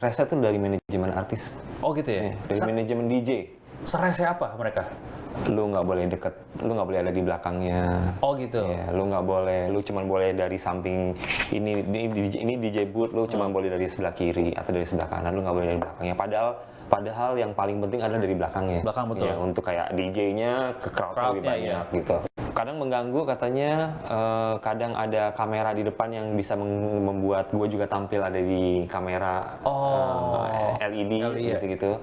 Rese tuh dari manajemen artis. Oh gitu ya? Dari manajemen DJ. Serese apa mereka? Lu nggak boleh deket, lu nggak boleh ada di belakangnya. Oh gitu. Ya, lu nggak boleh, lu cuma boleh dari samping ini DJ booth, lu cuma boleh dari sebelah kiri atau dari sebelah kanan, lu nggak boleh dari belakangnya. Padahal yang paling penting adalah dari belakangnya. Belakang betul. Ya, untuk kayak DJ-nya ke crowd lebih banyak gitu. Kadang mengganggu katanya, kadang ada kamera di depan yang bisa membuat gue juga tampil ada di kamera LED gitu-gitu.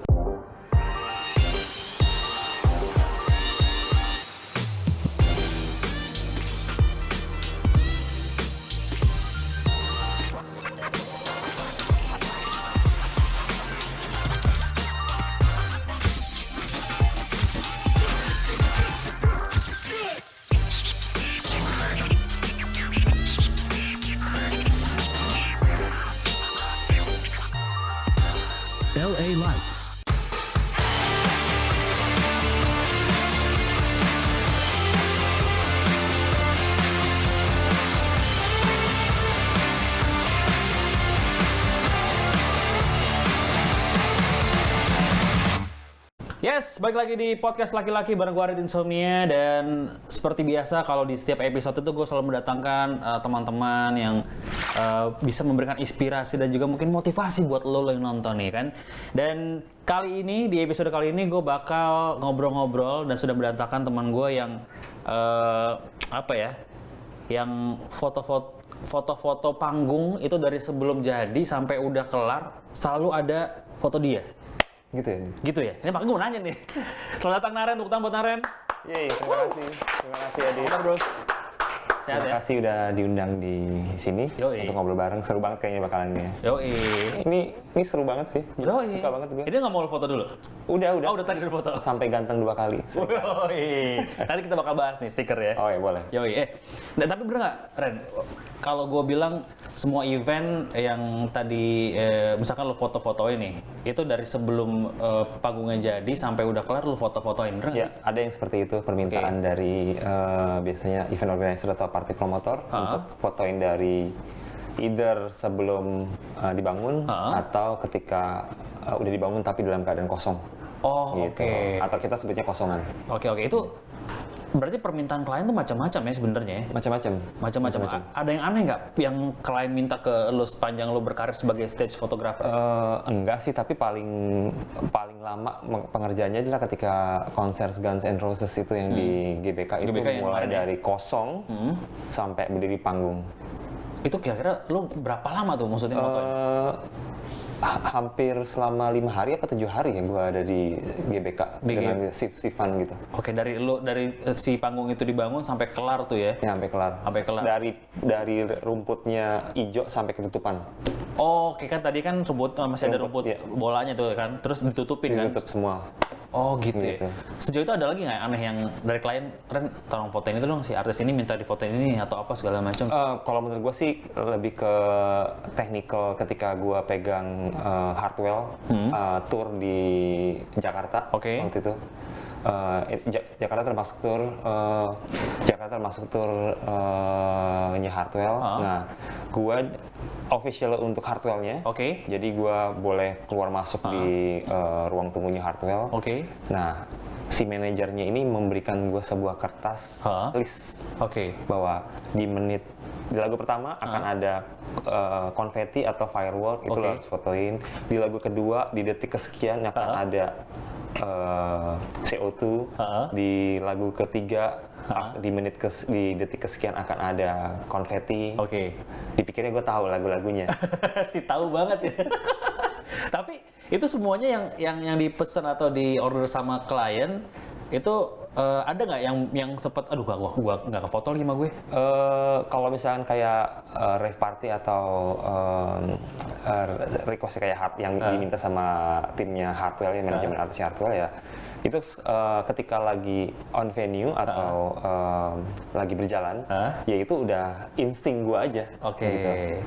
LA Lights. Yes, balik lagi di podcast Laki-Laki bareng gue Arit Insomnia. Dan seperti biasa kalau di setiap episode itu gue selalu mendatangkan teman-teman yang bisa memberikan inspirasi dan juga mungkin motivasi buat lo yang nonton nih kan. Dan kali ini, di episode kali ini gue bakal ngobrol-ngobrol dan sudah mendatangkan teman gue yang yang foto-foto panggung itu dari sebelum jadi sampai udah kelar selalu ada foto dia. Gitu ya? Gitu ya? Ini makanya gue nanya nih. Selamat datang Naren, tepuk tangan buat Naren. Yeay, terima kasih Adi. Kabar bro? Sehat Terima ya? kasih udah diundang di sini Yoi. untuk ngobrol bareng. Seru banget kayaknya bakalannya. Yoi. Ini seru banget sih. Yoi. Suka banget gue. Ini nggak mau lo foto dulu? Udah. Oh udah tadi udah foto? Sampai ganteng 2 kali. Yoi. Nanti kita bakal bahas nih stiker ya. Oh ya boleh. Yoi. Nah, tapi bener nggak Ren? Kalau gue bilang semua event yang tadi misalkan lo foto-fotoin nih, itu dari sebelum panggungnya jadi sampai udah kelar lo foto-fotoin, bener nggak Ya, sih? ada yang seperti itu permintaan dari biasanya event organizer atau party promotor untuk fotoin dari either sebelum dibangun atau ketika udah dibangun tapi dalam keadaan kosong. Oh, Gitu. oke. Atau kita sebutnya kosongan. Oke, itu berarti permintaan klien tuh macam-macam ya sebenarnya ya? Macam-macam. Ada yang aneh nggak yang klien minta ke lo sepanjang lo berkarir sebagai stage photographer? Enggak sih, tapi paling lama pengerjaannya adalah ketika konser Guns N' Roses itu yang di GBK itu GBK yang mulai kemarin ya? dari kosong sampai berdiri panggung. Itu kira-kira lo berapa lama tuh maksudnya fotonya? Hampir selama 5 hari apa 7 hari ya gue ada di GBK dengan shift-shiftan gitu. Oke, dari si panggung itu dibangun sampai kelar tuh ya? Ya, sampai kelar. Sampai kelar. Dari rumputnya hijau sampai ketutupan. Oh, oke kan tadi kan masih ada rumput iya. bolanya tuh kan, terus ditutupin kan? Ditutup semua. Oh gitu ya. Gitu. Sejauh itu ada lagi nggak yang aneh yang dari klien, Ren tolong fotoin itu dong, si artis ini minta difotoin ini atau apa segala macam? Kalau menurut gue sih lebih ke technical ketika gue pegang Hartwell tour di Jakarta waktu itu. Jakarta termasuk turnya Hartwell. Nah, gue official untuk Hartwell-nya. Oke. Jadi gue boleh keluar masuk di ruang tunggunya Hartwell. Oke. Nah, si manajernya ini memberikan gue sebuah kertas list bahwa di lagu pertama akan ada konfeti atau firework, itu lo harus fotoin. Di lagu kedua di detik kesekian akan ada CO2. Di lagu ketiga di detik kesekian akan ada konfeti. Dipikirnya gue tahu lagu-lagunya. Si tahu banget ya. Tapi itu semuanya yang dipesan atau di order sama klien itu ada nggak yang sempat gua nggak ke foto lagi sama gue? Kalau misalkan kayak rave party atau request kayak yang diminta sama timnya Hartwell ya, manajemen artisnya Hartwell ya, itu ketika lagi on venue atau lagi berjalan, ya itu udah insting gua aja. Gitu.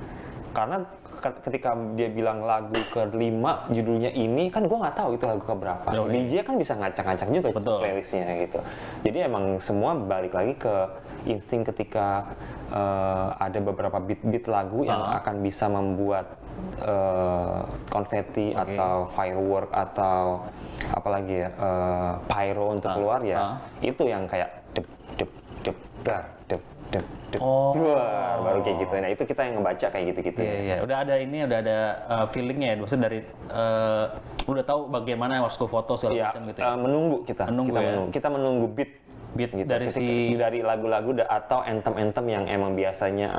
Karena ketika dia bilang lagu kelima judulnya ini, kan gue nggak tahu itu lagu keberapa. DJ kan bisa ngacak-ngacak juga playlistnya gitu. Jadi emang semua balik lagi ke insting ketika ada beberapa beat-beat lagu yang akan bisa membuat konfeti atau firework atau apalagi ya pyro untuk keluar ya, itu yang kayak dep dep dep dar dep dep dep. Wah, baru kayak gitu. Nah itu kita yang ngebaca kayak gitu-gitu. Iya. Udah ada feelingnya ya, maksudnya dari udah tahu bagaimana harus gue foto segala macam gitu ya. Kita menunggu beat gitu. Dari lagu-lagu atau anthem-anthem yang emang biasanya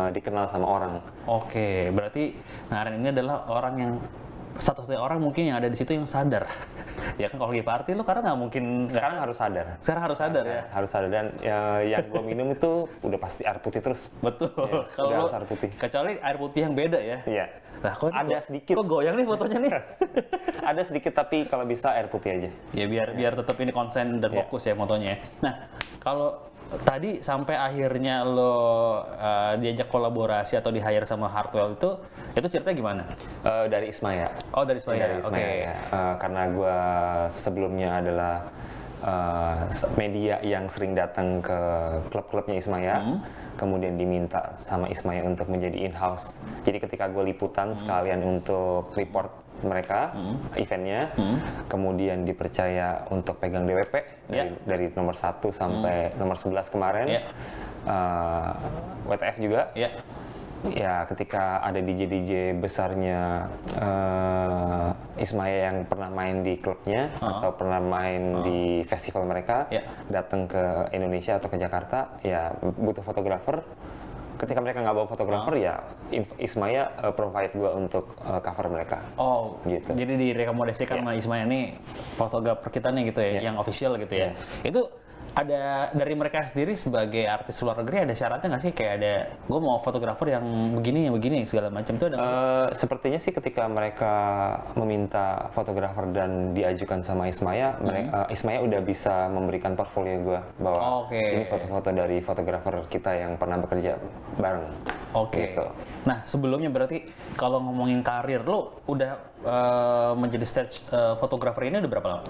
dikenal sama orang. Oke, berarti Ngaren ini adalah orang yang satu-satunya orang mungkin yang ada di situ yang sadar. Ya kan kalau lagi party lo karena nggak mungkin. Sekarang harus sadar. Ya. Harus sadar dan yang gue minum itu udah pasti air putih terus. Betul. Ya, kalau harus air putih. Kecuali air putih yang beda ya. Iya. Nah, ada sedikit. Kok goyang nih fotonya nih? Ada sedikit tapi kalau bisa air putih aja. Ya biar tetap ini konsen dan fokus ya fotonya. Nah, kalau tadi sampai akhirnya lo diajak kolaborasi atau di-hire sama Hardwell itu ceritanya gimana? Dari Ismaya. Oh, dari Ismaya. Oke. Karena gue sebelumnya adalah media yang sering datang ke klub-klubnya Ismaya, kemudian diminta sama Ismaya untuk menjadi in-house. Jadi ketika gue liputan sekalian untuk report mereka, eventnya, kemudian dipercaya untuk pegang DWP dari nomor 1 sampai nomor 11 kemarin, WTF juga. Ya, ketika ada DJ-DJ besarnya Ismaya yang pernah main di klubnya atau pernah main di festival mereka, datang ke Indonesia atau ke Jakarta, ya butuh fotografer. Ketika mereka nggak bawa fotografer, ya Ismaya provide gue untuk cover mereka. Oh, gitu. Jadi direkomendasikan sama Ismaya ini fotografer kita nih gitu ya, yang official gitu ya. Itu ada dari mereka sendiri sebagai artis luar negeri ada syaratnya nggak sih, kayak ada gue mau fotografer yang begini segala macam itu ada? Sepertinya sih ketika mereka meminta fotografer dan diajukan sama Ismaya, Ismaya udah bisa memberikan portfolio gue bahwa ini foto-foto dari fotografer kita yang pernah bekerja bareng. Gitu. Nah sebelumnya berarti kalau ngomongin karir lo udah menjadi stage fotografer ini udah berapa lama?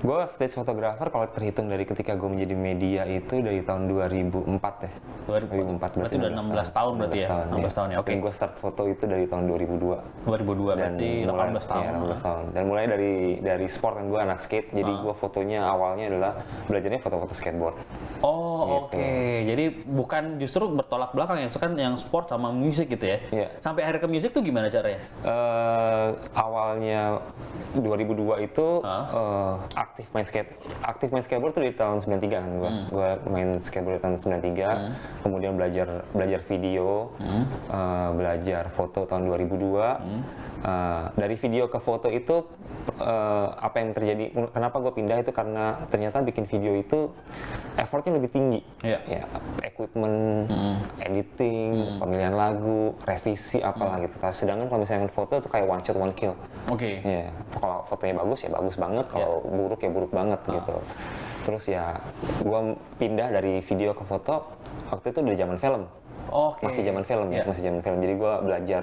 Gue stage fotografer kalau terhitung dari ketika gue menjadi media itu dari tahun 2004 ya. 2004 berarti udah 16 tahun berarti ya? 16 tahun ya, oke. Gue start foto itu dari tahun 2002. 2002 berarti 18 tahun. Iya, 18 tahun. Dan mulai dari sport, kan gue anak skate, jadi gue fotonya awalnya adalah belajarnya foto-foto skateboard. Oh gitu. Oke. Jadi bukan justru bertolak belakang ya, kan yang sport sama musik gitu ya? Iya. Sampai akhir ke musik tuh gimana caranya? Awalnya 2002 itu aktif main skateboard tuh di tahun 93 kan gue main skateboard di tahun 93, kemudian belajar video, belajar foto tahun 2002. Dari video ke foto itu apa yang terjadi, kenapa gue pindah itu karena ternyata bikin video itu effortnya lebih tinggi. Ya, equipment, editing, pemilihan lagu, revisi apalah gitu. Sedangkan kalau misalnya foto itu kayak one shot one kill. Oke. Ya, kalau fotonya bagus ya bagus banget, kalau buruk ya buruk banget gitu. Terus ya gue pindah dari video ke foto waktu itu udah zaman film. Masih zaman film ya, masih zaman film. Jadi gue belajar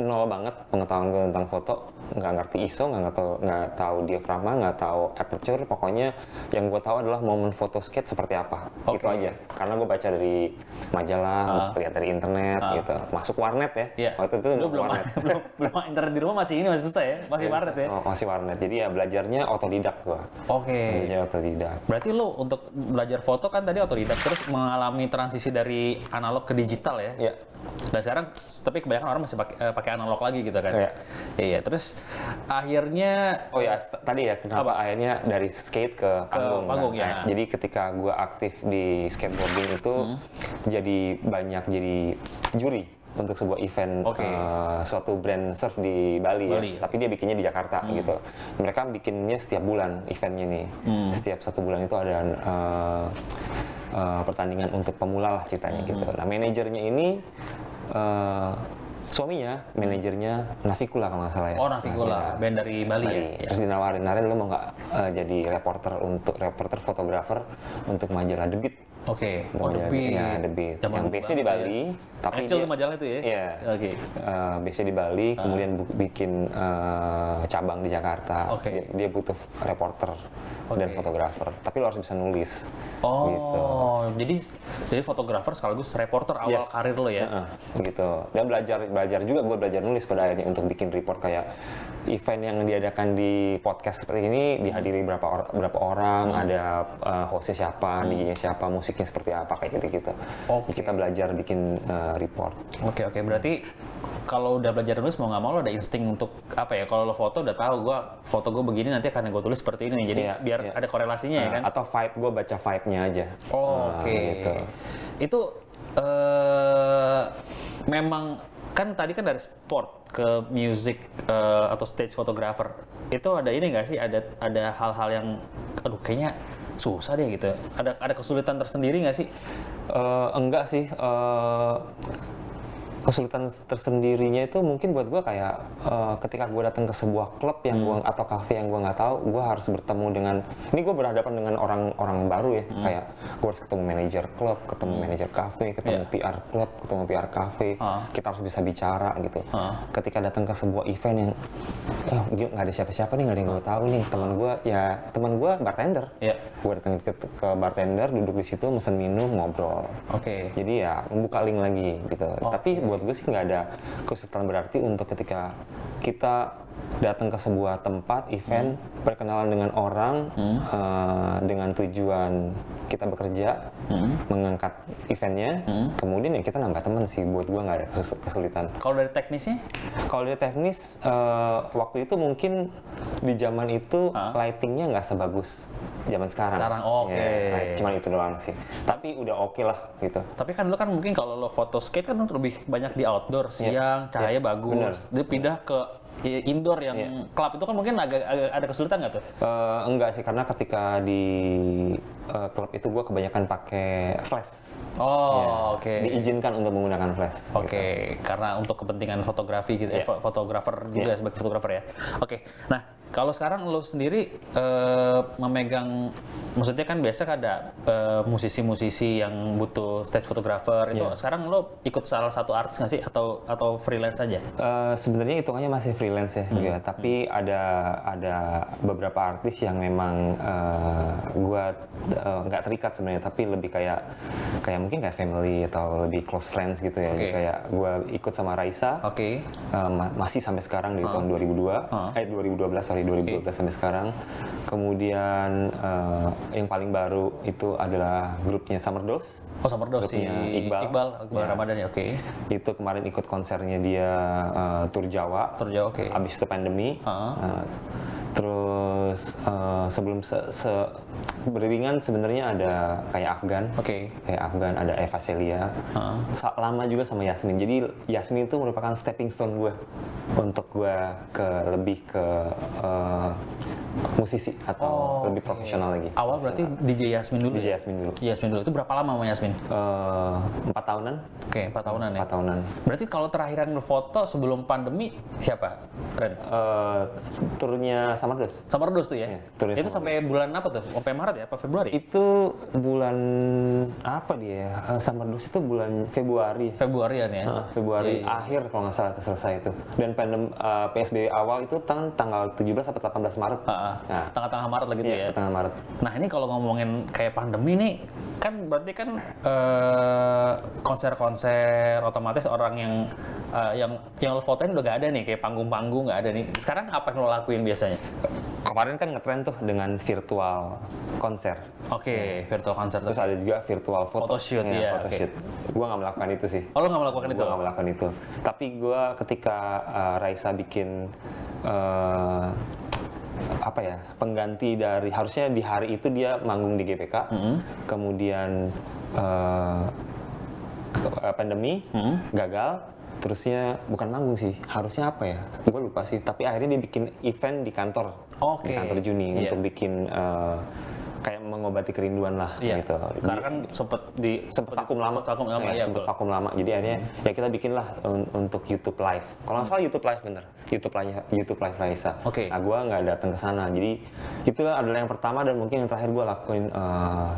nol banget pengetahuan gue tentang foto, nggak ngerti ISO, nggak tahu diafragma, nggak tahu aperture. Pokoknya yang gue tahu adalah momen foto skate seperti apa, gitu aja. Karena gue baca dari majalah, lihat dari internet, gitu. Masuk warnet ya. Waktu itu belum internet di rumah masih susah ya, masih warnet ya. Masih warnet. Jadi ya belajarnya otodidak gue. Belajar otodidak. Berarti lo untuk belajar foto kan tadi otodidak, terus mengalami transisi dari analog ke digital ya? Iya. Dan sekarang, tapi kebanyakan orang masih pakai analog lagi gitu kan? Iya. Terus akhirnya... Tadi ya kenapa akhirnya dari skate ke panggung ya. Jadi ketika gue aktif di skateboarding itu jadi juri untuk sebuah event suatu brand surf di Bali. Ya. Tapi dia bikinnya di Jakarta gitu. Mereka bikinnya setiap bulan eventnya nih. Setiap 1 bulan itu ada pertandingan untuk pemula lah ceritanya gitu. Nah manajernya ini suaminya, manajernya Navikula kalau nggak salah ya. Navikula, band dari Bali ya. Terus dinawarin, lo mau nggak jadi reporter fotografer untuk majalah The Beat. Oke. Oh, The Beat. Ya, The Beat. Yang base-nya di Bali, tapi kecil tuh majalah itu ya? Iya. Oke. Base-nya di Bali, kemudian bikin cabang di Jakarta. Oke. Dia butuh reporter dan fotografer, tapi lo harus bisa nulis. Gitu. Jadi fotografer sekaligus reporter awal karir lo ya? Gitu. Dan belajar juga, gue belajar nulis pada akhirnya untuk bikin report kayak event yang diadakan di podcast seperti ini dihadiri berapa orang, ada hostnya siapa, DJ-nya siapa, musiknya seperti apa, kayak gitu-gitu. Kita belajar bikin report. Oke, berarti kalau udah belajar nulis mau nggak mau lo ada insting untuk apa ya? Kalau lo foto udah tahu foto gue begini nanti akan gue tulis seperti ini. Jadi biar ada korelasinya ya kan? Atau vibe, gue baca vibe-nya aja. Oke. Gitu. Itu memang kan tadi kan dari sport ke music atau stage photographer itu ada ini nggak sih? Ada hal-hal yang aduh kayaknya susah deh gitu. Ada kesulitan tersendiri nggak sih? Enggak sih. Kesulitan tersendirinya itu mungkin buat gue kayak ketika gue datang ke sebuah klub yang gue atau kafe yang gue nggak tahu, gue harus bertemu dengan ini gue berhadapan dengan orang baru ya, kayak gue harus ketemu manajer klub, ketemu manajer kafe, ketemu PR klub, ketemu PR kafe, kita harus bisa bicara gitu. Ketika datang ke sebuah event yang nggak ada siapa-siapa nih, nggak ada yang gue tahu nih, teman gue bartender, gue datang ke bartender, duduk di situ, mesen minum, ngobrol. Jadi ya membuka link lagi gitu. Tapi buat gue sih nggak ada kesulitan berarti untuk ketika kita datang ke sebuah tempat event, berkenalan dengan orang dengan tujuan kita bekerja, mengangkat eventnya, kemudian ya kita nambah teman sih. Buat gue nggak ada kesulitan. Kalau dari teknisnya? Kalau dari teknis, waktu itu mungkin di zaman itu lightingnya nggak sebagus zaman sekarang. Cuman itu doang sih. Tapi udah oke lah gitu. Tapi kan lo kan mungkin kalau lo foto skate kan lebih banyak di outdoor, siang, cahaya bagus. Dia pindah ke indoor yang klub itu kan mungkin agak ada kesulitan nggak tuh? Enggak sih, karena ketika di klub itu gue kebanyakan pakai flash. Diizinkan untuk menggunakan flash. Karena untuk kepentingan fotografi gitu, fotografer juga sebagai fotografer ya. Nah kalau sekarang lo sendiri memegang, maksudnya kan biasa ada musisi-musisi yang butuh stage photographer itu. Sekarang lo ikut salah satu artis nggak sih atau freelance aja? Sebenarnya hitungannya masih freelance ya, tapi ada beberapa artis yang memang gue nggak terikat sebenarnya, tapi lebih kayak mungkin kayak family atau lebih close friends gitu ya. Kayak gue ikut sama Raisa, masih sampai sekarang dari tahun 2012 sampai sekarang. Kemudian yang paling baru itu adalah grupnya Summer Dose. Summer Dose si Iqbal Ramadan ya. Itu kemarin ikut konsernya dia tur Jawa. Abis itu pandemi. Terus sebelum beriringan sebenarnya ada kayak Afgan. Kayak Afgan, ada Eva Celia. Lama juga sama Yasmin. Jadi Yasmin itu merupakan stepping stone gue untuk gue lebih ke musisi atau lebih profesional lagi. Awal berarti DJ Yasmin dulu. Yasmin dulu. Itu berapa lama sama Yasmin? 4 tahunan. 4 tahunan ya. 4 tahunan. Berarti kalau terakhiran foto sebelum pandemi siapa? Ren? Turnya Summer Dose tuh ya. Itu sampai bulan apa tuh? Sampai Maret ya? Apa Februari? Itu bulan apa dia? Summer Dose itu bulan Februari. Februarian ya. Februari akhir kalau nggak salah selesai itu. Dan PSBB awal itu tanggal 17 atau 18 Maret. Tengah-tengah Maret lah gitu ya. Tengah Maret. Nah ini kalau ngomongin kayak pandemi nih, kan berarti kan konser-konser otomatis orang yang lo fotoin udah gak ada nih, kayak panggung-panggung nggak ada nih. Sekarang apa yang lo lakuin biasanya? Kemarin kan ngetren tuh dengan virtual konser. Virtual konser. Terus ada juga virtual photoshoot. Gue nggak melakukan itu sih. Lo nggak melakukan itu? Gue nggak melakukan itu. Tapi gue ketika Raisa bikin pengganti dari, harusnya di hari itu dia manggung di GPK, kemudian pandemi, gagal, terusnya bukan manggung sih, harusnya apa ya, gue lupa sih, tapi akhirnya dia bikin event di kantor, di kantor Juni untuk bikin kayak mengobati kerinduan lah gitu. Karena kan sempet vakum lama. Sempet vakum lama. Jadi akhirnya ya kita bikin lah untuk YouTube Live. Kalau nggak salah YouTube Live bener. YouTube Live Raisa. Oke. Nah, gue nggak datang ke sana. Jadi itu adalah yang pertama dan mungkin yang terakhir gue lakuin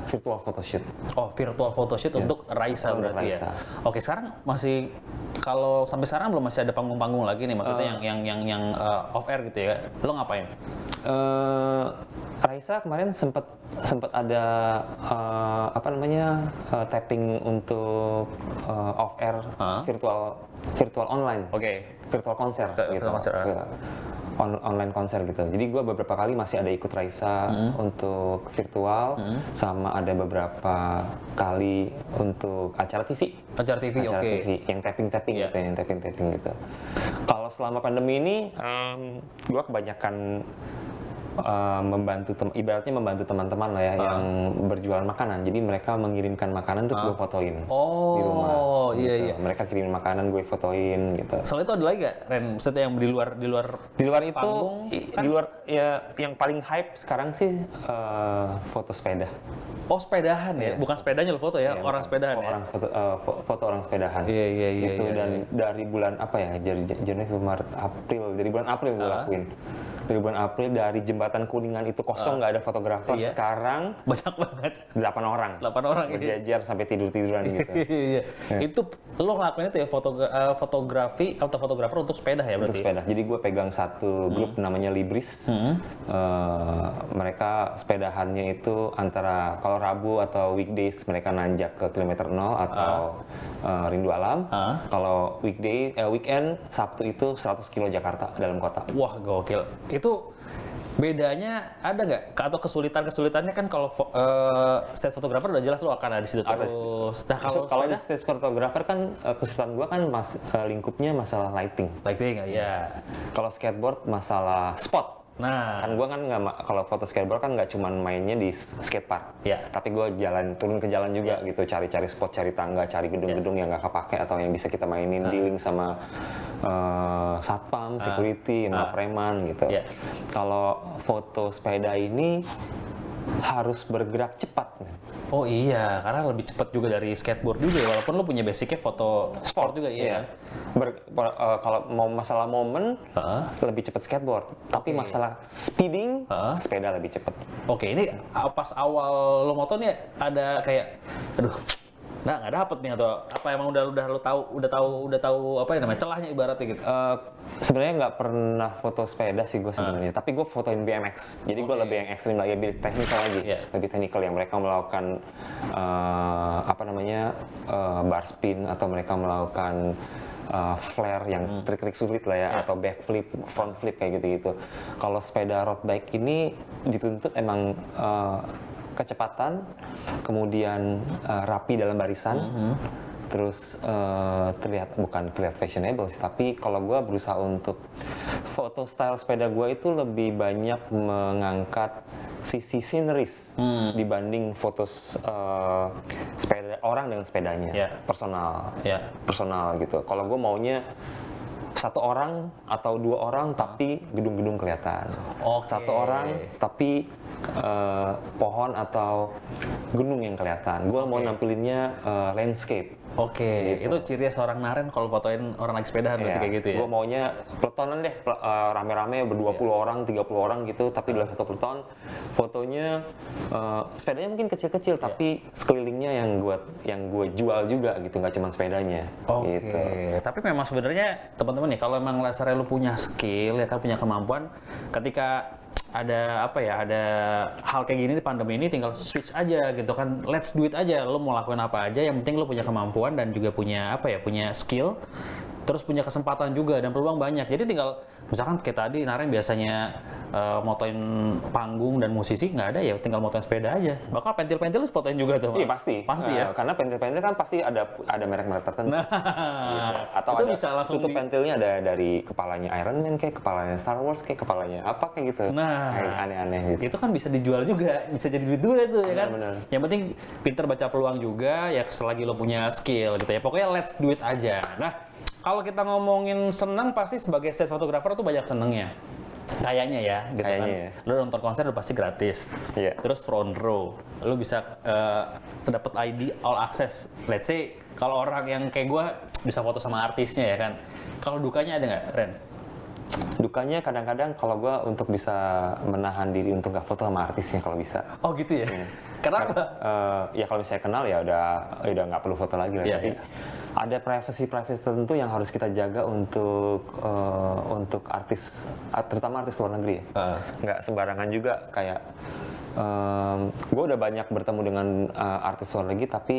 virtual photoshoot. Oh, virtual photoshoot untuk Raisa Untuk berarti Raisa. ya. Oke, sekarang masih kalau sampai sekarang belum masih ada panggung-panggung lagi nih, maksudnya yang off air gitu ya. Lo ngapain? Raisa kemarin sempat ada tapping untuk off air virtual online. Oke. Virtual konser gitu. Virtual konser. Online konser gitu. Jadi gue beberapa kali masih ada ikut Raisa untuk virtual, sama ada beberapa kali untuk acara TV. Acara TV, Acara oke. TV yang tapping Iya. gitu, yang tapping gitu. Kalau selama pandemi ini, gue kebanyakan ibaratnya membantu teman-teman lah ya yang berjualan makanan. Jadi mereka mengirimkan makanan terus gue fotoin di rumah. Oh, iya gitu. iya. Mereka kirim makanan gue fotoin gitu. Selain itu ada lagi gak, Ren? Maksudnya yang di luar Di luar itu, panggung, kan? di luar ya yang paling hype sekarang sih foto sepeda. Oh, sepedahan ya? Iya. Bukan sepedanya lo foto ya, Iya, orang sepedahan ya? Foto orang sepedahan. Iya, Itu iya, dan iya. dari bulan apa ya? Januari, Maret, April. Dari bulan April gue lakuin. Dari bulan April, dari jembatan Kuningan itu kosong, nggak ada fotografer. Iya. Sekarang Banyak banget. 8 orang. 8 orang ini. Berjajar sampai tiduran gitu. Iya. Itu lo ngelakuin itu ya, fotografi atau fotografer untuk sepeda ya Untuk berarti? sepeda. Jadi gue pegang satu grup namanya Libris. Mereka sepedahannya itu antara kalau Rabu atau weekdays mereka nanjak ke kilometer 0 atau Rindu Alam. Kalau weekend Sabtu itu 100 kilo Jakarta dalam kota. Wah, gokil. Itu bedanya ada nggak? Atau kesulitannya kan kalau stage photographer udah jelas lo akan ada di situ Ada. terus. Nah, Kalau sepeda? di stage photographer kan kesulitan gue kan lingkupnya masalah lighting. Lighting, ya. Kalau skateboard masalah spot. Nah, Kan gue kan nggak kalau foto skateboard kan nggak cuman mainnya di skatepark, Ya. tapi gue turun ke jalan juga gitu, cari spot, cari tangga, cari gedung-gedung yang nggak kepake atau yang bisa kita mainin, dealing sama satpam, security, sama preman gitu. Ya. Kalau foto sepeda ini harus bergerak cepat, men. oh iya, karena lebih cepat juga dari skateboard juga ya, walaupun lo punya basicnya foto sport juga, iya. Kalau mau masalah momen lebih cepat skateboard, tapi masalah speeding sepeda lebih cepat. Oke, ini pas awal lo moto nih ada kayak, aduh, nggak dapet nih atau apa emang udah tahu apa ya namanya celahnya ibaratnya gitu. Sebenarnya nggak pernah foto sepeda sih gue sebenarnya, tapi gue fotoin BMX. Jadi gue lebih yang ekstrim lagi, lebih teknikal lagi, lebih teknikal yang mereka melakukan bar spin atau mereka melakukan flare yang trik-trik sulit lah ya, atau backflip, front flip kayak gitu-gitu. Kalau sepeda road bike ini dituntut emang kecepatan, kemudian rapi dalam barisan, terus bukan terlihat fashionable sih, tapi kalau gue berusaha untuk foto style sepeda gue itu lebih banyak mengangkat sisi sceneries dibanding foto sepeda orang dengan sepedanya, personal gitu. Kalau gue maunya satu orang atau dua orang tapi gedung-gedung kelihatan. Satu orang tapi pohon atau gunung yang kelihatan. Gue mau nampilinnya landscape. Oke, itu ciri seorang Naren kalau fotoin orang naik sepedahan berarti kayak gitu ya? Gue maunya peletonan deh, rame-rame ber-20 orang, 30 orang gitu, tapi dalam satu peleton fotonya sepedanya mungkin kecil-kecil, tapi sekelilingnya yang gue jual juga gitu, nggak cuma sepedanya. Oke, gitu. tapi memang sebenarnya teman-teman nih, kalau emang dasarnya lu punya skill ya kan, punya kemampuan, ketika ada hal kayak gini di pandemi ini tinggal switch aja gitu kan, let's do it aja, lo mau lakuin apa aja, yang penting lo punya kemampuan dan juga punya punya skill, terus punya kesempatan juga dan peluang banyak. Jadi tinggal misalkan kayak tadi Naren biasanya motoin panggung dan musisi nggak ada, ya tinggal motoin sepeda aja, bakal pentil-pentil fotoin juga tuh. Iya pasti ya, karena pentil-pentil kan pasti ada merek-merek tertentu. Gitu. Atau itu ada bisa langsung tutup pentilnya ada dari kepalanya Iron Man kayak kepalanya Star Wars kayak kepalanya apa kayak gitu. Kayak aneh-aneh gitu. Itu kan bisa dijual juga, bisa jadi duit juga tuh ya kan. Bener. Yang penting pinter baca peluang juga ya, selagi lo punya skill gitu ya. Pokoknya let's do it aja. Nah, kalau kita ngomongin senang, pasti sebagai stage photographer tuh banyak senengnya. Kayaknya ya, gitu kan. Ya. Lo nonton konser udah pasti gratis. Iya. Terus front row, lo bisa dapat ID all access. Let's say kalau orang yang kayak gue bisa foto sama artisnya ya kan. Kalau dukanya ada nggak, Ren? Dukanya kadang-kadang kalau gue untuk bisa menahan diri untuk nggak foto sama artisnya kalau bisa. Oh gitu ya? Kenapa? Ya kalau misalnya kenal ya udah nggak perlu foto lagi lah. Tapi ada privacy tertentu yang harus kita jaga untuk artis, terutama artis luar negeri ya. Nggak sembarangan juga kayak gue udah banyak bertemu dengan artis luar negeri tapi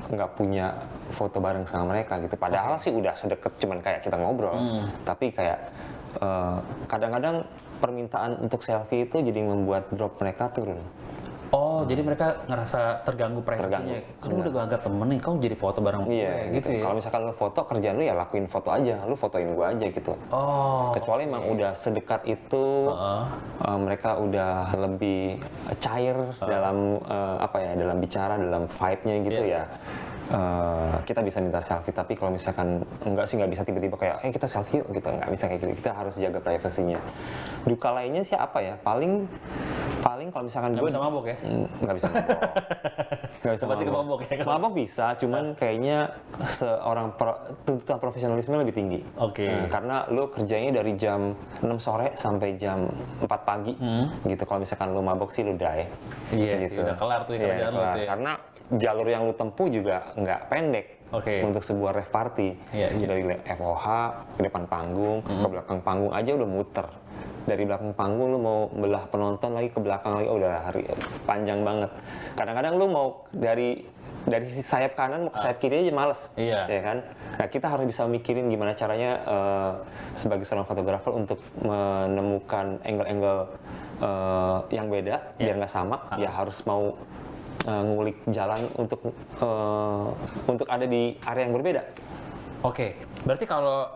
nggak punya foto bareng sama mereka gitu. Padahal sih udah sedekat cuman kayak kita ngobrol. Tapi kayak kadang-kadang permintaan untuk selfie itu jadi membuat drop mereka turun. Oh, jadi mereka ngerasa terganggu privasinya. Kan lu udah gue anggap temen nih, kau jadi foto bareng gue gitu ya? Kalau misalkan lu foto, kerjaan lu ya lakuin foto aja, lu fotoin gue aja gitu. Kecuali emang udah sedekat itu, mereka udah lebih cair dalam dalam bicara, dalam vibe-nya gitu ya. Kita bisa minta selfie, tapi kalau misalkan enggak sih, nggak bisa tiba-tiba kayak kita selfie yuk gitu, nggak bisa kayak gitu. Kita harus jaga privasinya. Duka lainnya sih apa ya, paling kalau misalkan gue bisa mabok ya? Nggak bisa mabok. Nggak bisa Pasti mabok. Mabok bisa, cuman kayaknya tuntutan profesionalisme lebih tinggi. Karena lu kerjanya dari jam 6 sore sampai jam 4 pagi gitu. Kalau misalkan lu mabok sih lu die. Iya gitu. sih, udah kelar tuh kerjaan lu tuh ya. Karena jalur yang lu tempuh juga nggak pendek untuk sebuah rave party. Dari FOH ke depan panggung, ke belakang panggung aja udah muter. Dari belakang panggung lu mau belah penonton lagi ke belakang lagi, udah panjang banget. Kadang-kadang lu mau dari sisi sayap kanan mau ke sayap kiri aja males, ya kan? Nah, kita harus bisa mikirin gimana caranya sebagai seorang fotografer untuk menemukan angle-angle yang beda biar nggak sama. Ya harus mau ngulik jalan untuk ada di area yang berbeda. Berarti kalau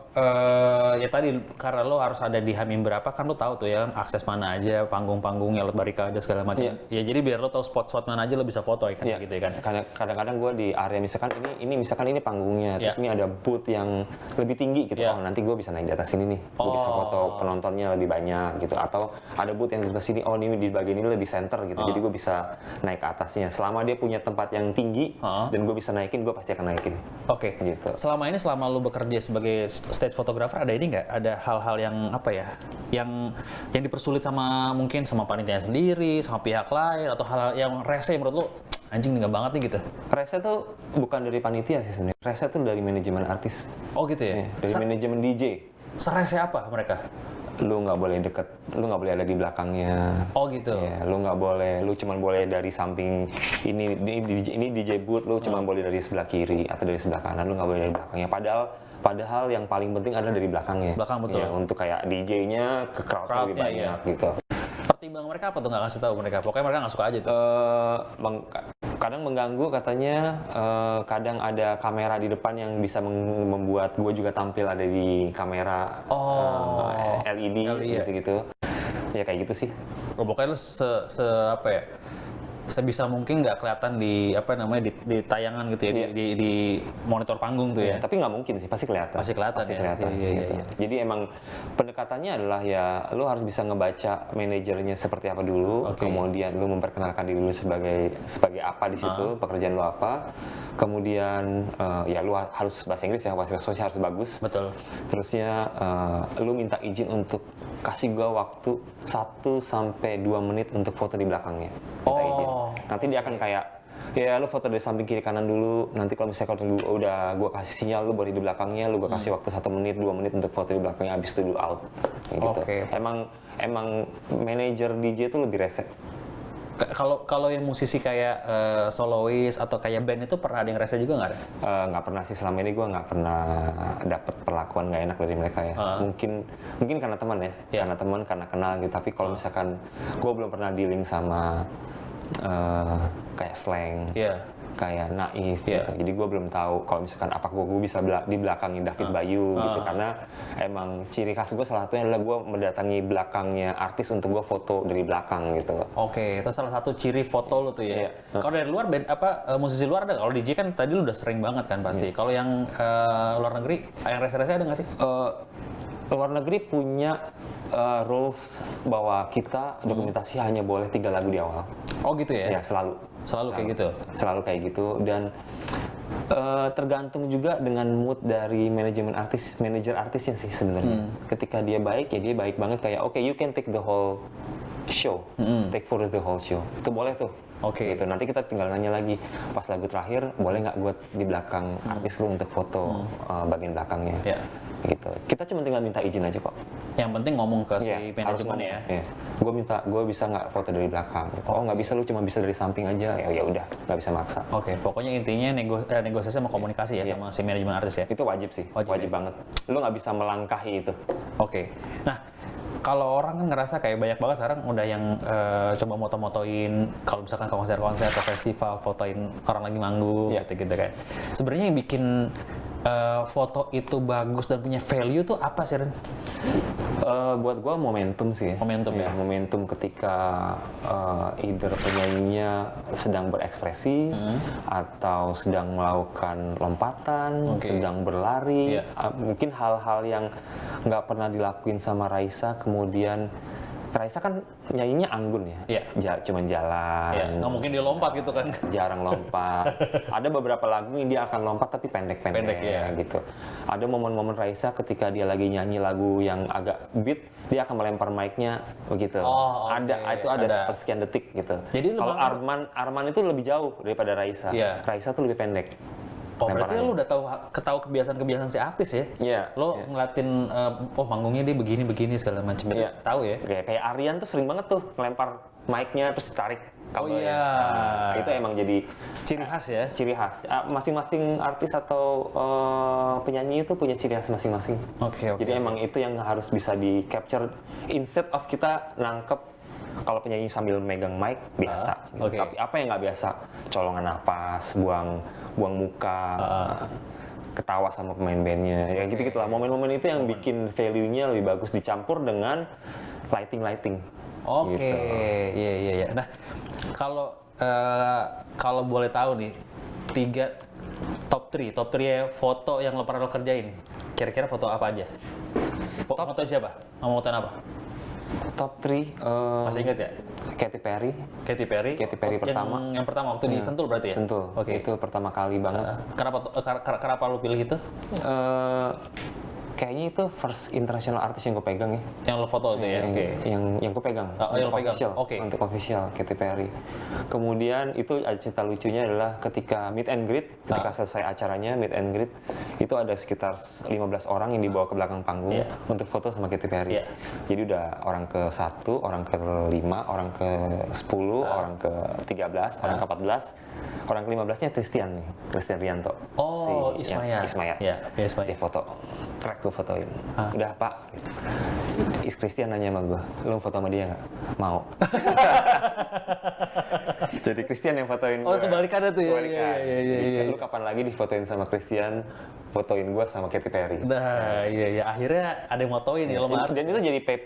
ya tadi karena lo harus ada di Hamim berapa kan lo tahu tuh ya akses mana aja, panggung-panggungnya, lot barikade segala macam. Ya jadi biar lo tahu spot-spot mana aja lo bisa foto kan gitu ya kan. Kadang-kadang gue di area misalkan ini panggungnya, terus ini ada booth yang lebih tinggi gitu. Oh, nanti gue bisa naik di atas sini nih. Gue bisa foto penontonnya lebih banyak gitu. Atau ada booth yang di sebelah sini, oh ini di bagian ini lebih center gitu. Jadi gue bisa naik ke atasnya. Selama dia punya tempat yang tinggi dan gue bisa naikin, gue pasti akan naikin. Gitu. Selama lo bekerja sebagai stage photographer, ada ini nggak? Ada hal-hal yang apa ya? Yang dipersulit mungkin sama panitia sendiri, sama pihak lain, atau hal yang rese menurut lo anjing nggak banget nih gitu? Rese tuh bukan dari panitia sih sebenarnya. Rese tuh dari manajemen artis. Oh gitu ya? Dari manajemen DJ. Serese apa mereka? Lu nggak boleh deket, lu nggak boleh ada di belakangnya. Oh gitu. Ya, lu nggak boleh, lu cuma boleh dari samping ini DJ booth, lu cuma boleh dari sebelah kiri atau dari sebelah kanan, lu nggak boleh dari belakangnya. Padahal yang paling penting adalah dari belakangnya. Belakang betul. Ya, untuk kayak DJ-nya ke crowd lebih banyak gitu. Pertimbangan mereka apa tuh nggak kasih tahu mereka? Pokoknya mereka nggak suka aja tuh. Kadang mengganggu katanya, kadang ada kamera di depan yang bisa membuat gue juga tampil ada di kamera LED gitu-gitu. Ya kayak gitu sih. Pokoknya lu apa ya? Sebisa mungkin nggak kelihatan di di tayangan gitu ya, di monitor panggung tuh ya. Tapi nggak mungkin sih, pasti kelihatan. Pasti kelihatan. Iya. Jadi emang pendekatannya adalah ya lu harus bisa ngebaca manajernya seperti apa dulu, kemudian lu memperkenalkan diri lu sebagai apa di situ, pekerjaan lu apa. Kemudian ya lu harus bahasa Inggris ya, bahasa sosial harus bagus. Betul. Terusnya lu minta izin untuk kasih gua waktu 1 sampai 2 menit untuk foto di belakangnya. Minta izin. Nanti dia akan kayak, ya lu foto dari samping kiri kanan dulu, nanti kalau misalnya udah gue kasih sinyal, lu baru di belakangnya, lu gue kasih waktu 1 menit, 2 menit untuk foto di belakangnya, abis itu lu out. Gitu. Emang manajer DJ itu lebih rese. Kalau yang musisi kayak solois atau kayak band itu pernah ada yang rese juga nggak ada? Nggak pernah sih, selama ini gue nggak pernah dapet perlakuan nggak enak dari mereka ya. Mungkin karena teman ya, karena teman, karena kenal gitu. Tapi kalau misalkan gue belum pernah dealing sama kayak slang, kayak naif gitu. Jadi gue belum tahu kalau misalkan apa gue bisa di belakangin David Bayu gitu, karena emang ciri khas gue salah satunya adalah gue mendatangi belakangnya artis untuk gue foto dari belakang gitu. Itu salah satu ciri foto lo tuh ya. Kalau dari luar band musisi luar ada? Kalau DJ kan tadi lu udah sering banget kan pasti. Kalau yang luar negeri, yang rese-rese ada nggak sih? Luar negeri punya rules bahwa kita dokumentasi hanya boleh 3 lagu di awal. Oh gitu ya? Ya selalu kayak gitu. Selalu kayak gitu, dan Tergantung juga dengan mood dari manajer artisnya sih sebenarnya. Ketika dia baik ya dia baik banget kayak oke, you can take the whole show, take for the whole show. Itu boleh tuh. Gitu. Nanti kita tinggal nanya lagi pas lagu terakhir boleh nggak gue di belakang artis lu untuk foto bagian belakangnya. Gitu. Kita cuma tinggal minta izin aja kok. Yang penting ngomong ke si manajemen ya. Gue bisa nggak foto dari belakang. Oh nggak bisa, lu cuma bisa dari samping aja. Ya udah, nggak bisa maksa. Pokoknya intinya negosiasi sama komunikasi ya sama si manajemen artis ya. Itu wajib sih, wajib banget. Lu nggak bisa melangkahi itu. Nah, kalau orang kan ngerasa kayak banyak banget sekarang udah yang coba moto-motoin kalau misalkan ke konser-konser, ke festival, fotoin orang lagi manggung gitu-gitu kan. Sebenarnya yang bikin foto itu bagus dan punya value tuh apa sih, Ren? Buat gue momentum sih. Momentum ketika either penyanyinya sedang berekspresi atau sedang melakukan lompatan, sedang berlari, mungkin hal-hal yang nggak pernah dilakuin sama Raisa. Kemudian Raisa kan nyanyinya anggun ya, cuman jalan. Nggak mungkin dia lompat gitu kan? Jarang lompat. Ada beberapa lagu yang dia akan lompat tapi pendek-pendek gitu. Ada momen-momen Raisa ketika dia lagi nyanyi lagu yang agak beat, dia akan melempar mic-nya begitu. Itu ada sepersekian detik gitu. Jadi kalau Arman itu lebih jauh daripada Raisa. Raisa tuh lebih pendek. Berarti lu udah tahu kebiasaan si artis ya? Lo ngeliatin, manggungnya dia begini segala macam. Tahu ya? Kayak Aryan tuh sering banget tuh ngelempar mic-nya terus tarik kabelnya. Itu emang jadi ciri khas ya? Ciri khas. Masing-masing artis atau penyanyi itu punya ciri khas masing-masing. Jadi emang itu yang harus bisa di-capture. Instead of kita nangkep kalau penyanyi sambil megang mic biasa, tapi apa yang nggak biasa? Colongan napas, buang muka, ketawa sama pemain bandnya, ya gitu-gitu lah. Momen-momen itu yang bikin value-nya lebih bagus dicampur dengan lighting. Iya. Nah, kalau boleh tahu nih, 3 top 3 ya foto yang lo pernah kerjain. Kira-kira foto apa aja? Foto siapa? Mau fotoin apa? Top 3 masih ingat ya? Katy Perry pertama. Yang pertama waktu di Sentul berarti ya? Sentul. Itu pertama kali banget. Kenapa lu pilih itu? Kayaknya itu first international artist yang gue pegang ya. Yang lo foto itu ya? Yang gue pegang. Yang lo pegang. Untuk official Katy Perry. Kemudian itu cerita lucunya adalah ketika meet and greet, ketika selesai acaranya meet and greet, itu ada sekitar 15 orang yang dibawa ke belakang panggung untuk foto sama Katy Perry. Jadi udah orang ke-1, orang ke-5, orang ke-10, orang ke-13, orang ke-14. Orang ke-15-nya Christian Rianto. Ismaya. Dia foto. Crack gue fotoin. Udah Pak. Christian nanya sama gue, lu foto sama dia nggak? Mau. Jadi Christian yang fotoin gue. Kebalikannya tuh ya. Iya. Lu kapan lagi difotoin sama Christian? Fotoin gue sama Katy Perry. Iya. Akhirnya ada yang fotoin ya lo sama artis. Dan itu jadi PP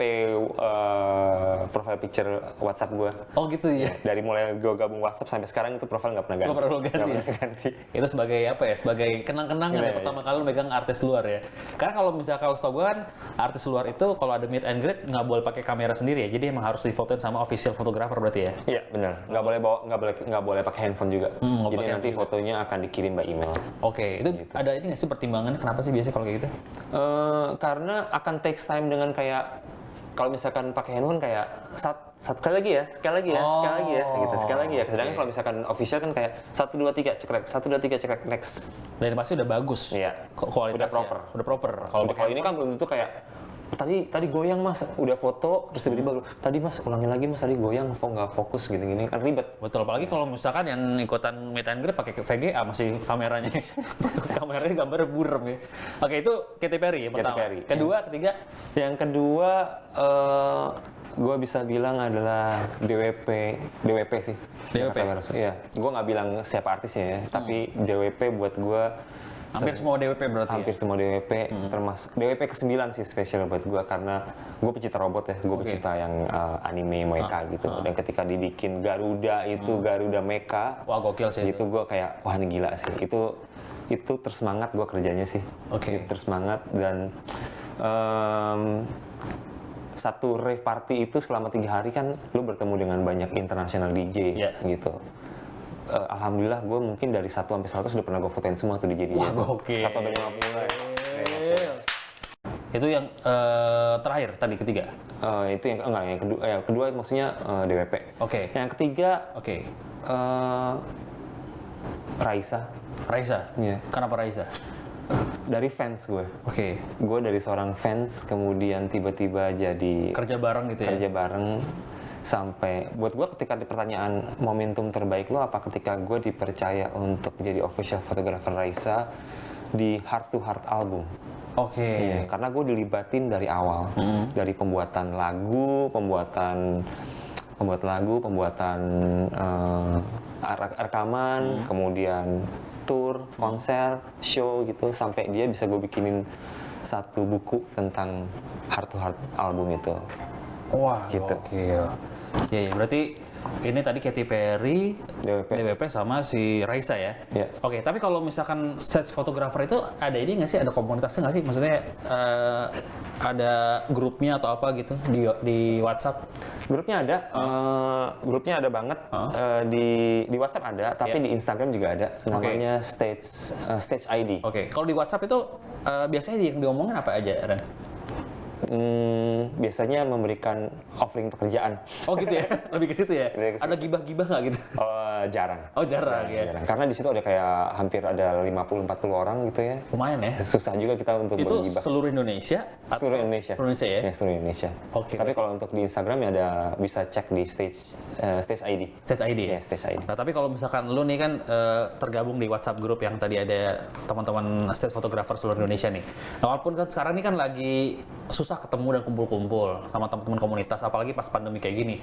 profile picture WhatsApp gue. Gitu ya. Dari mulai gue gabung WhatsApp sampai sekarang itu profile nggak pernah ganti. Nggak pernah ganti. Itu sebagai apa ya? Sebagai kenang-kenangan ya pertama kali lo megang artis luar ya. Karena kalau misalnya kalau setahu gue kan artis luar itu kalau ada meet and greet nggak boleh pakai kamera sendiri ya. Jadi emang harus difotoin sama official photographer berarti ya. Iya benar. Nggak boleh pakai handphone juga. Jadi nanti fotonya akan dikirim by email. Itu gitu. Ada ini nggak sih pertimbangannya kenapa sih biasanya kalau kayak gitu? Karena akan takes time dengan kayak kalau misalkan pakai handphone kayak sekali lagi ya gitu. Sedangkan kalau misalkan official kan kayak 1 2 3 cekrek next. Dan pasti udah bagus. Iya. Kualitasnya udah proper. Kalau ini kan belum tentu kayak tadi goyang Mas, udah foto terus tiba-tiba tadi Mas ulangin lagi Mas, tadi goyang kok nggak fokus gini-gini kan ribet. Betul, apalagi kalau misalkan yang ikutan meet and greet pakai VGA masih kameranya gambarnya buram ya. Itu Katy Perry yang pertama. Kedua, ketiga? Yang kedua gue bisa bilang adalah DWP sih. DWP? Iya, gue nggak bilang siapa artisnya ya, tapi DWP buat gue hampir semua DWP berarti hampir semua DWP, termasuk DWP ke-9 sih spesial buat gue karena gue pecinta robot ya, gue pecinta yang anime mecha gitu. Dan ketika dibikin Garuda itu Garuda mecha, wah gokil sih gitu gue kayak wah ini gila sih. Itu tersemangat gue kerjanya sih. Tersemangat dan satu rave party itu selama 3 hari kan lu bertemu dengan banyak international DJ gitu. alhamdulillah gue mungkin dari 1 sampai 100 udah pernah gue fotoin semua tuh di jadi. Wah, gokil. 1 sampai 50 ya. Itu yang terakhir tadi ketiga. Itu yang enggak, yang kedua maksudnya DWP. Oke. Yang ketiga Raisa. Iya. Kenapa Raisa? Dari fans gue. Oke. Gue dari seorang fans kemudian tiba-tiba jadi Kerja bareng gitu ya. kerja bareng sampai buat gue ketika di pertanyaan momentum terbaik lo apa ketika gue dipercaya untuk jadi official photographer Raisa di Heart to Heart album. Oke. Iya, karena gue dilibatin dari awal, dari pembuatan lagu, pembuatan rekaman, kemudian tour, konser, show gitu, sampai dia bisa gue bikinin satu buku tentang Heart to Heart album itu. Wah, gitu. Gokil. Ya, berarti ini tadi Katy Perry, DWP sama si Raisa ya? Iya. Oke, tapi kalau misalkan stage photographer itu ada ini nggak sih? Ada komunitasnya nggak sih? Maksudnya ada grupnya atau apa gitu di WhatsApp? Grupnya ada banget. Di WhatsApp ada, tapi di Instagram juga ada. Namanya Stage ID. Oke, kalau di WhatsApp itu biasanya yang diomongin apa aja, Ren? Biasanya memberikan offering pekerjaan. Oh gitu ya? Lebih ke situ ya? Ada gibah-gibah nggak gitu? Jarang. Oh jarang ya? Jarang. Karena di situ ada kayak hampir ada 50-40 orang gitu ya. Lumayan ya? Susah juga kita untuk itu bergibah. Seluruh Indonesia? Seluruh Indonesia. Seluruh Indonesia ya? Ya, seluruh Indonesia. Oke. Tapi kalau untuk di Instagram ya ada bisa cek di Stage ID. Stage ID ya? Stage ID. Nah tapi kalau misalkan lu nih kan tergabung di WhatsApp grup yang tadi ada teman-teman stage photographer seluruh Indonesia nih. Nah, walaupun kan sekarang ini kan lagi susah ketemu dan kumpul-kumpul sama teman-teman komunitas, apalagi pas pandemi kayak gini.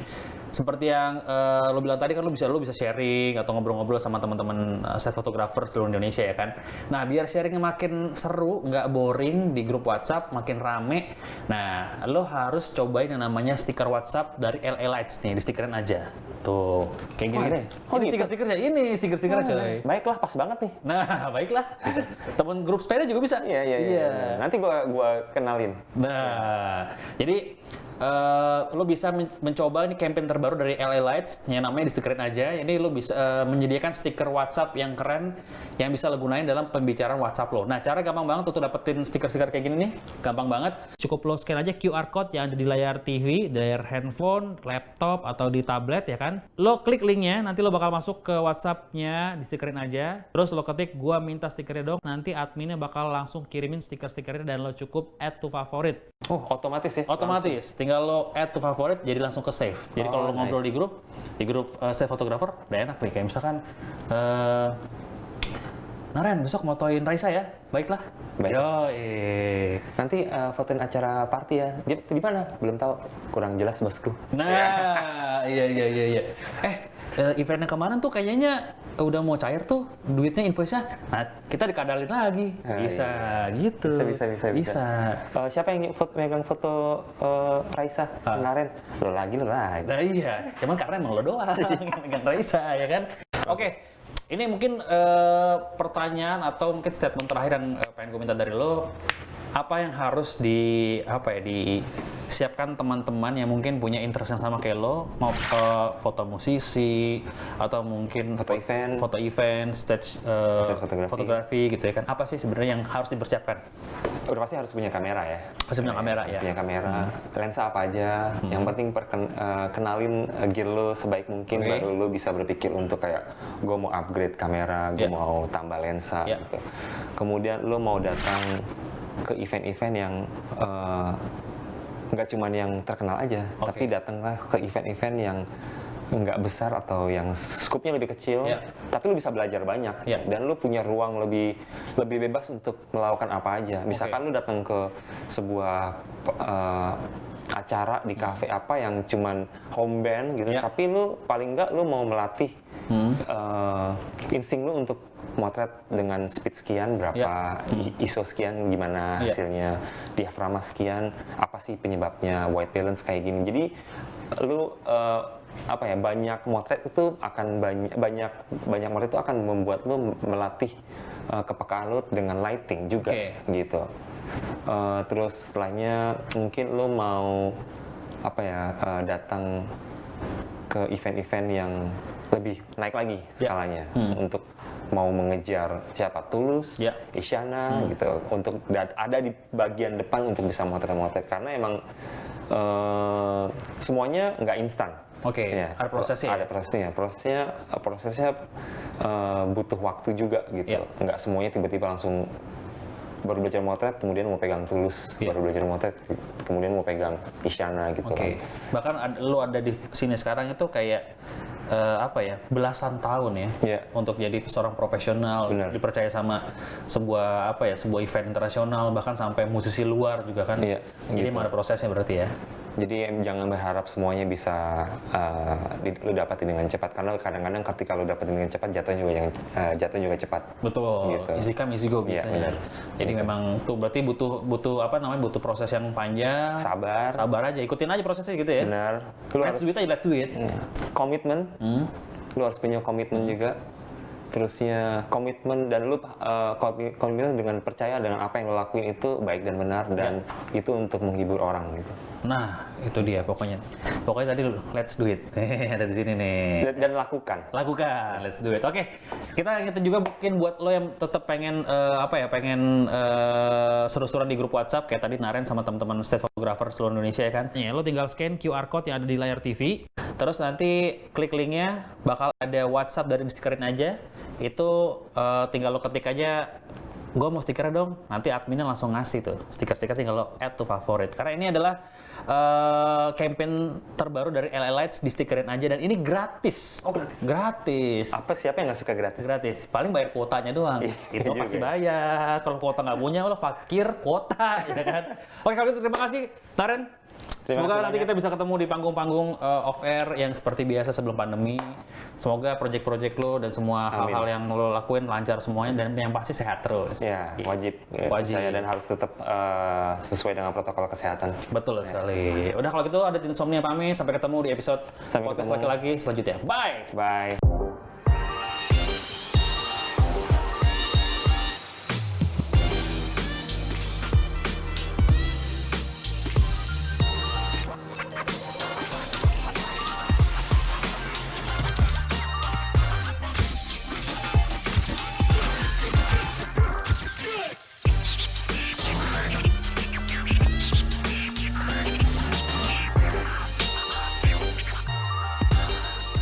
Seperti yang lo bilang tadi kan lu bisa sharing atau ngobrol-ngobrol sama teman-teman stage photographer seluruh Indonesia ya kan. Nah biar sharingnya makin seru, nggak boring di grup WhatsApp, makin rame. Nah lo harus cobain yang namanya stiker WhatsApp dari LA Lights nih, di stikerin aja. Tuh, kayak gini. Ini stiker-stikernya, ini stiker-stikernya coy. Baiklah, pas banget nih. Nah, baiklah. Temen grup sepeda juga bisa. Iya. Nanti gua kenalin. Nah, jadi lo bisa mencoba ini campaign terbaru dari LA Lights yang namanya distikerin aja. Ini lo bisa menyediakan stiker WhatsApp yang keren yang bisa lo gunain dalam pembicaraan WhatsApp lo. Nah, cara gampang banget untuk dapetin stiker-stiker kayak gini nih, gampang banget. Cukup lo scan aja QR code yang ada di layar TV, di layar handphone, laptop atau di tablet ya kan. Lo klik linknya, nanti lo bakal masuk ke WhatsApp-nya, distikerin aja. Terus lo ketik gua minta stikernya dong, nanti adminnya bakal langsung kirimin stiker-stikernya dan lo cukup add to favorite. Oh, otomatis ya? Otomatis. Tinggal lo add to favorite, jadi langsung ke save. Jadi kalau lo ngobrol di grup save photographer, udah enak nih. Kayak misalkan, Naren besok motoin Raisa ya, baiklah. Baik. Nanti fotoin acara party ya. Di mana? Belum tahu. Kurang jelas bosku. Nah, iya. Eventnya kemarin tuh kayaknya udah mau cair tuh duitnya, invoice-nya. Nah, kita dikadalin lagi. Bisa gitu. Bisa. Siapa yang megang foto Raisa kemarin? Lo lagi. Nah iya, cuman karena emang lo doang yang megang Raisa ya kan. Oke. Ini mungkin pertanyaan atau mungkin statement terakhir yang pengen gue minta dari lo. Apa yang harus disiapkan teman-teman yang mungkin punya interest yang sama kayak lo, mau foto musisi atau mungkin foto event, stage fotografi gitu ya kan? Apa sih sebenarnya yang harus dipersiapkan? Udah pasti harus punya kamera ya. Pasti punya kamera ya. Punya kamera, lensa apa aja. Yang penting kenalin gear lo sebaik mungkin, baru lo bisa berpikir untuk kayak gue mau upgrade kamera, gue mau tambah lensa. Gitu. Kemudian lo mau datang ke event-event yang nggak cuman yang terkenal aja, tapi datanglah ke event-event yang nggak besar atau yang skupnya lebih kecil, tapi lu bisa belajar banyak dan lu punya ruang lebih bebas untuk melakukan apa aja. Misalkan lu datang ke sebuah acara di kafe apa yang cuman home band gitu, tapi lu paling nggak lu mau melatih insting lu untuk motret dengan speed sekian, berapa ISO sekian, gimana hasilnya, diafragma sekian, apa sih penyebabnya, white balance kayak gini. Jadi lu banyak motret itu akan banyak motret itu akan membuat lu melatih kepekaan lu dengan lighting juga gitu. Terus setelahnya mungkin lu mau datang ke event-event yang lebih naik lagi skalanya untuk mau mengejar siapa Tulus, Isyana gitu untuk ada di bagian depan untuk bisa motret-motret karena emang semuanya nggak instan. Oke, ada prosesnya. Ada prosesnya butuh waktu juga gitu. Nggak semuanya tiba-tiba langsung baru belajar motret kemudian mau pegang Tulus, baru belajar motret kemudian mau pegang Isyana gitu kan. Bahkan lo ada di sini sekarang itu kayak belasan tahun untuk jadi seorang profesional. Benar. Dipercaya sama sebuah event internasional bahkan sampai musisi luar juga kan. Jadi gitu. emang ada prosesnya berarti ya. Jadi jangan berharap semuanya bisa lu dapatin dengan cepat karena kadang-kadang ketika lu dapatin dengan cepat jatuh juga cepat. Betul. Gitu. Easy come easy go biasanya. Jadi memang tuh berarti butuh proses yang panjang. Sabar aja, ikutin aja prosesnya gitu ya. Benar. Let's do it. Komitmen. Lu harus punya komitmen juga. Terusnya komitmen dan lu komitmen dengan percaya dengan apa yang lu lakuin itu baik dan benar dan itu untuk menghibur orang gitu. Nah, itu dia pokoknya. Pokoknya tadi let's do it. Ada di sini nih. Dan lakukan, let's do it. Oke. Kita juga mungkin buat lo yang tetap pengen seru-seruan di grup WhatsApp kayak tadi Naren sama teman-teman state photographer seluruh Indonesia ya kan. Ya, lo tinggal scan QR code yang ada di layar TV. Terus nanti klik linknya bakal ada WhatsApp dari stikerin aja. Itu tinggal lo ketik aja gue mau stikernya dong, nanti adminnya langsung ngasih tuh stiker-stiker, tinggal lo add to favorit karena ini adalah campaign terbaru dari LA Lights, di stikerin aja dan ini gratis. Gratis. Siapa yang nggak suka gratis? Gratis, paling bayar kuotanya doang. Itu pasti bayar. Kalau kuota nggak punya lo fakir kuota ya kan. Oke, kalau gitu terima kasih Naren. Semoga nanti kita bisa ketemu di panggung-panggung off air yang seperti biasa sebelum pandemi. Semoga project-project lo dan semua hal-hal yang lo lakuin lancar semuanya dan yang pasti sehat terus. Ya, wajib. Saya dan harus tetap sesuai dengan protokol kesehatan. Betul sekali. Udah kalau gitu ada Insomnia pamit, sampai ketemu di episode podcast laki-laki selanjutnya. Bye. Bye.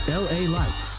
LA Lights.